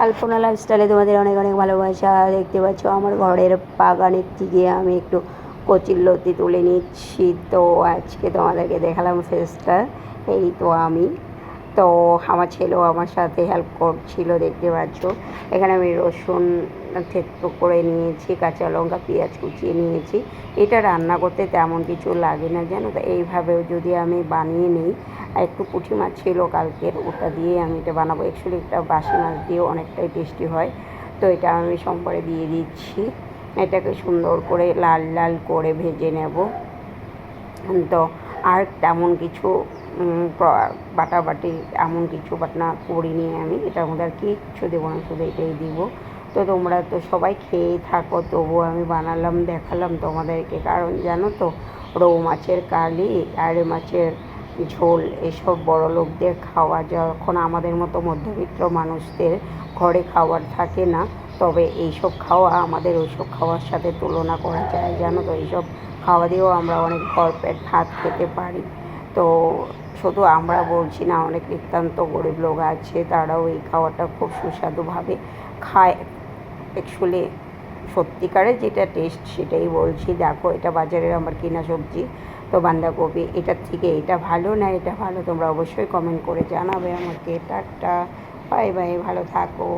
আলপনা লাইফস্টাইলে তোমাদের অনেক অনেক ভালোবাসা। দেখতে পাচ্ছ আমার ঘরের বাগানের থেকে আমি একটু কচিলতি তুলে নিচ্ছি। তো আজকে তোমাদেরকে দেখালাম ফেসটা। এই তো আমি, তো আমার ছেলেও আমার সাথে হেল্প করছিল। দেখতে পাচ্ছ এখানে আমি রসুন থেতো করে নিয়েছি, কাঁচা লঙ্কা পেঁয়াজ কুচিয়ে নিয়েছি। এটা রান্না করতে তেমন কিছু লাগে না জানো তো, এইভাবেও যদি আমি বানিয়ে নিই। একটু পুঁটি মাছ ছিল কালকের, ওটা দিয়ে আমি এটা বানাবো। অ্যাকচুয়ালি এটা বাসি মাছ দিয়েও অনেকটাই টেস্টি হয়। তো এটা আমি সোমবারে দিয়ে দিচ্ছি। এটাকে সুন্দর করে লাল লাল করে ভেজে নেব। তো আর তেমন কিছু বাটাবাটি এমন কিছু বাটনা করিনি আমি। এটার মধ্যে আর কিচ্ছু দেবো না, শুধু এটাই দিব। তো তোমরা তো সবাই খেয়েই থাকো, তবুও আমি বানালাম দেখালাম তোমাদেরকে। কারণ জানো তো, রৌ মাছের কালি আর মাছের ঝোল এসব বড় লোকদের খাওয়া, যখন আমাদের মতো মধ্যবিত্ত মানুষদের ঘরে খাওয়ার থাকে না, তবে এইসব খাওয়া আমাদের ওইসব খাওয়ার সাথে তুলনা করা যায়। জানো তো, এইসব খাওয়া দিয়েও আমরা অনেক ভরপেট ভাত খেতে পারি। তো শুধু আমরা বলছি না, অনেক নিতান্ত গরিব লোক আছে, তারাও এই খাওয়াটা খুব সুস্বাদুভাবে খায়। অ্যাকচুয়ালি সত্যিকারের যেটা টেস্ট সেটাই বলছি। দেখো, এটা বাজারের আমার কেনা সবজি। তো বাঁধাকপি, এটার থেকে এটা ভালো না এটা ভালো, তোমরা অবশ্যই কমেন্ট করে জানাবে আমাকে। টাটা, বাই বাই, ভালো থাকো।